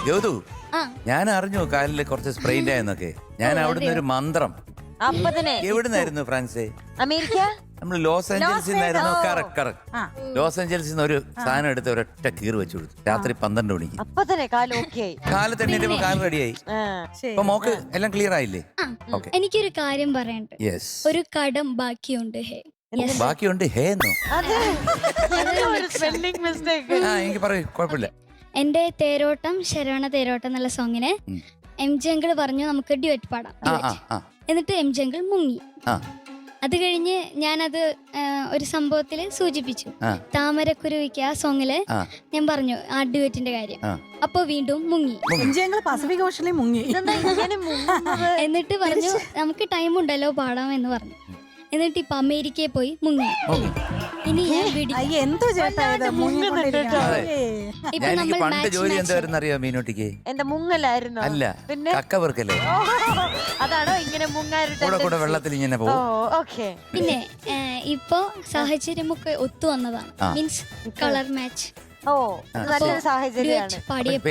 യോതു, ഞാൻ അറിഞ്ഞു കാലില് കുറച്ച് സ്പ്രെയിൻ ആയെന്നൊക്കെ. ഞാൻ അവിടുന്ന് ഒരു മന്ത്രം. എവിടുന്നായിരുന്നു ഫ്രാൻസേ? അമേരിക്ക. നമ്മൾ ലോസ് ഏഞ്ചൽസിൽ നിന്നായിരുന്നു. കറക്റ്റ്. ലോസ് ഏഞ്ചൽസിൽ നിന്ന് ഒരു സാധനം എടുത്ത് ഒരൊറ്റ കീറ് വെച്ചു കൊടുത്തു. രാത്രി 12 മണിക്ക്. കാലത്ത് എണ്ണീറ്റപ്പോ കാല് റെഡിയായി. അപ്പൊ മോക്ക് എല്ലാം ക്ലിയർ ആയില്ലേ? എനിക്കൊരു കാര്യം പറയണ്ട്. ഒരു കടം ബാക്കിയുണ്ട്. ബാക്കിയുണ്ട് ഹേന്നോ? എനിക്ക് പറയൂ, കുഴപ്പമില്ല. എന്റെ തേരോട്ടം ശരവണ തേരോട്ടം എന്നുള്ള സോങ്ങിന് എം ജി അങ്കിൾ പറഞ്ഞു നമുക്ക് ഡ്യുവറ്റ് പാടാം. എന്നിട്ട് എം ജി അങ്കിൾ മുങ്ങി. അത് കഴിഞ്ഞ് ഞാനത് ഒരു സംഭവത്തില് സൂചിപ്പിച്ചു. താമരക്കുരുവിക്ക് ആ സോങ്ങില് ഞാൻ പറഞ്ഞു ആ ഡ്യുവറ്റിന്റെ കാര്യം. അപ്പൊ വീണ്ടും മുങ്ങി. പസഫിക് ഓഷനിൽ മുങ്ങി. എന്നിട്ട് പറഞ്ഞു നമുക്ക് ടൈം ഉണ്ടല്ലോ പാടാം എന്ന് പറഞ്ഞു. എന്നിട്ട് ഇപ്പൊ അമേരിക്കയിൽ പോയി മുങ്ങി. ഇനി എന്തോ ചേട്ടാ പണ്ട് ജോലി എന്തായിരുന്നു അറിയോ മീനോട്ടിക്ക്? എന്താ മുങ്ങലായിരുന്നു? അല്ല, പിന്നെ കക്കവർക്കല്ലേ. അതാണോ ഇങ്ങനെ കൂടെ വെള്ളത്തിൽ ഇങ്ങനെ പോകും. പിന്നെ ഇപ്പൊ സാഹചര്യമൊക്കെ ഒത്തു വന്നതാണ്. Means colour match.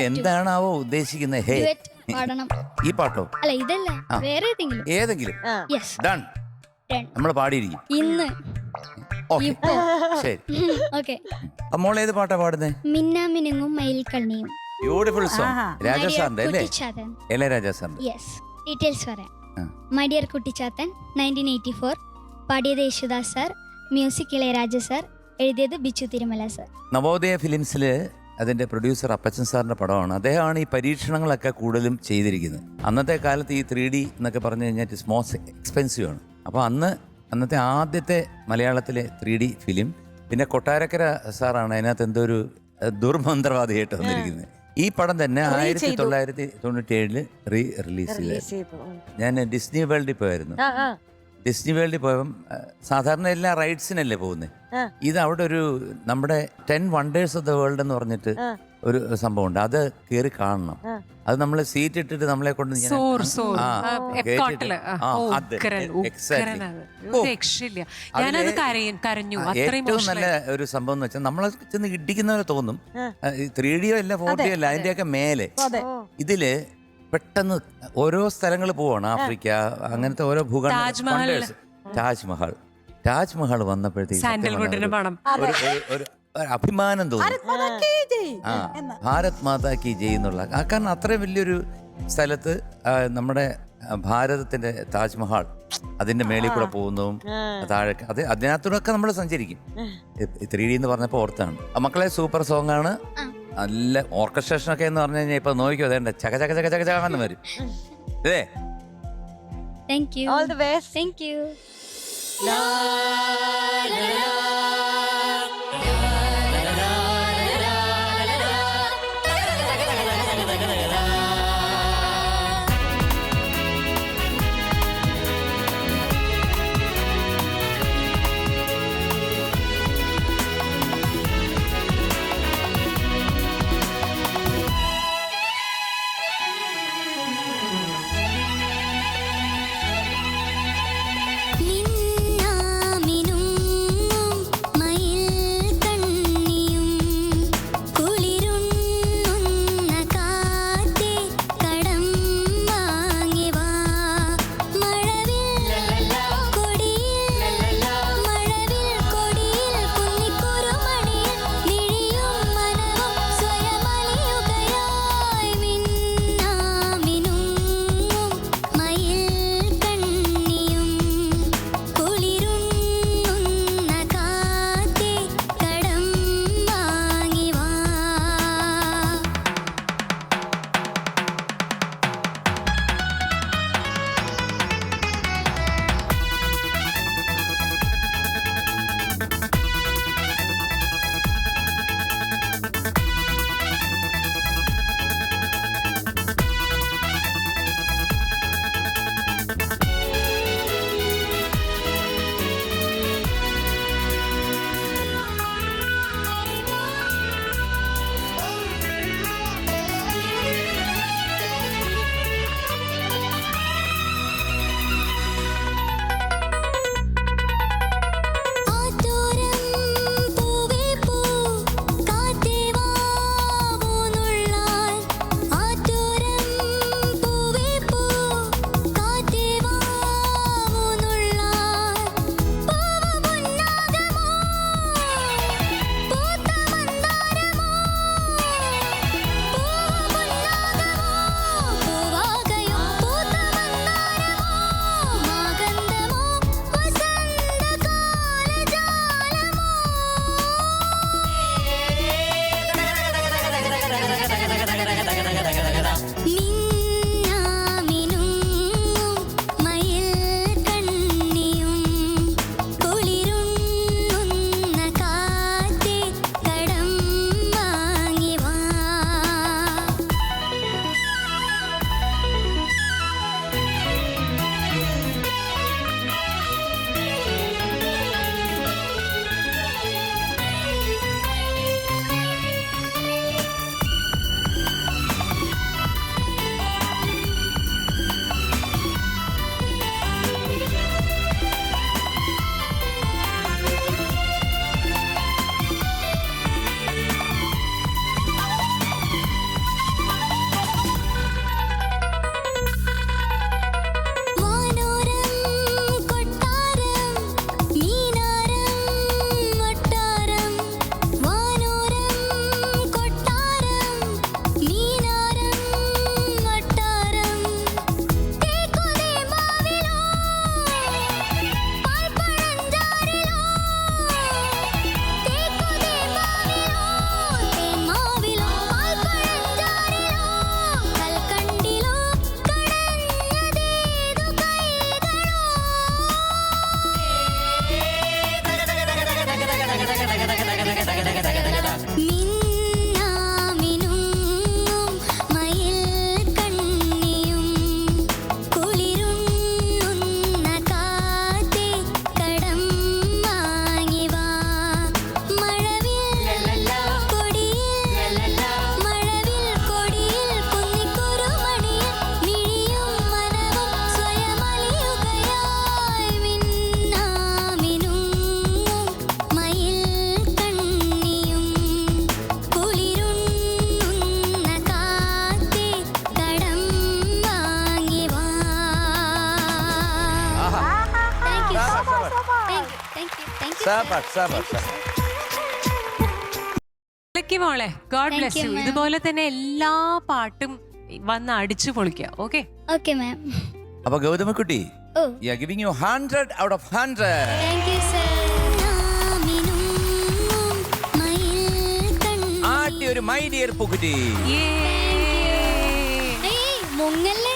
എന്താണാവോ ഉദ്ദേശിക്കുന്നത്? പാടണം. ഈ പാട്ടോ? അല്ല, ഇതല്ല, വേറെ ഏതെങ്കിലും. നമ്മൾ പാടിയിരിക്കും ഇന്ന്. ശരി, ഓക്കെ. മോൾ ഏത് പാട്ടാ പാടുന്നേ? മിന്നാ മിനുങ്ങും മയിൽ കണ്ണിയും. Beautiful song. രാജാസാറിന്റെ അല്ലേ? ഇളയരാജാസാറിന്റെ. യെസ്. ഡീറ്റെയിൽസ് പറയാം. My dear Kuttichathan 1984. പാടിയത് Yesudas sir, music Ilaiyaraaja sir, എഴുതിയത് ബിച്ചു തിരുമല സാർ. നവോദയ ഫിലിംസില് അതിന്റെ പ്രൊഡ്യൂസർ അപ്പച്ചൻ സാറിന്റെ പടമാണ്. അദ്ദേഹമാണ് ഈ പരീക്ഷണങ്ങളൊക്കെ കൂടുതലും ചെയ്തിരിക്കുന്നത്. അന്നത്തെ കാലത്ത് ഈ 3D എന്നൊക്കെ പറഞ്ഞു കഴിഞ്ഞാൽ ഇറ്റ്സ് മോസ്റ്റ് എക്സ്പെൻസീവ് ആണ്. അപ്പോൾ അന്നത്തെ ആദ്യത്തെ മലയാളത്തിലെ 3D ഫിലിം. പിന്നെ കൊട്ടാരക്കര സാറാണ് അതിനകത്ത് എന്തോ ഒരു ദുർമന്ത്രവാദിയായിട്ട് വന്നിരിക്കുന്നത്. ഈ പടം തന്നെ 1997 റിലീസ് ചെയ്തു. ഞാൻ ഡിസ്നി വേൾഡിൽ പോയായിരുന്നു. ഡിസ്നി വേൾഡിൽ പോയപ്പം സാധാരണ എല്ലാ റൈഡ്സിനല്ലേ പോകുന്നത്. ഇത് അവിടെ ഒരു നമ്മുടെ 10 വണ്ടേഴ്സ് ഓഫ് ദ വേൾഡ് എന്ന് പറഞ്ഞിട്ട് ഒരു സംഭവം ഉണ്ട്. അത് കയറി കാണണം. അത് നമ്മള് സീറ്റ് ഇട്ടിട്ട് നമ്മളെ കൊണ്ട് ഏറ്റവും നല്ല ഒരു സംഭവം എന്ന് വെച്ചാൽ നമ്മളെ ചെന്ന് ഇടിക്കുന്നവരെ തോന്നും. 3D അല്ല 4D അല്ല, അതിന്റെയൊക്കെ മേലെ. ഇതില് പെട്ടെന്ന് ഓരോ സ്ഥലങ്ങൾ പോവാണ്. ആഫ്രിക്ക, അങ്ങനത്തെ ഓരോ ഭൂഖണ്ഡ. താജ്മഹൽ വന്നപ്പോഴത്തേക്ക് ഒരു അഭിമാനം തോന്നി. ഭാരത് മാതാ കി ജയ് എന്നുള്ള. കാരണം അത്രയും വലിയൊരു സ്ഥലത്ത് നമ്മുടെ ഭാരതത്തിന്റെ താജ്മഹൽ അതിന്റെ മേളിൽ കൂടെ പോകുന്നതും താഴെ അതിനകത്തൂടെ നമ്മൾ സഞ്ചരിക്കും. 3D എന്ന് പറഞ്ഞപ്പോ ഓർത്താണ്. മക്കളെ സൂപ്പർ സോങ് ആണ്. നല്ല ഓർക്കസ്ട്രേഷൻ ഒക്കെ എന്ന് പറഞ്ഞു കഴിഞ്ഞാൽ ഇപ്പൊ നോക്കിയോ, അതേണ്ട ചക ചക ചക ചക ചകാന്ന് വരും. അല്ലേ? Thank you. All the best. Thank you. മിന്നാമിനും മിന്നാമിനുങ്ങും മയിൽ കണ്ണിയും കുളിരുണ്ണുന്ന കാറ്റേ കടം വാങ്ങി വാ മഴവിൽ കൊടിയിൽ കുന്നിക്കുറുമണിയിൽ മിഴിയും മനവും സ്വയമലിയുകയായി മിന്നാമിനുങ്ങും മയിൽ കണ്ണിയും കുളിരുണ്ണുന്ന കാറ്റേ കടം വാങ്ങി വാ. Thank you. Thank you. സാബാഷ്, സാബാഷ്, സാബാഷ്. ലക്കി മോളെ, god Thank bless you, you. ma'am. ഇതുപോലെ തന്നെ എല്ലാ പാട്ടും വന്ന് അടിച്ചു പൊളിക്കുക. Okay, Okay, ma'am. അപ്പൊ ഗൗതമക്കുട്ടി, Oh, you are giving you 100 out of 100. thank you, sir. മിന്നാമിനുങ്ങും മയിൽ കണ്ണിയും ആട്ടി ഒരു മൈ ഡിയർ പൂക്കുറ്റി. ഏയ്, മുങ്ങല്ലേ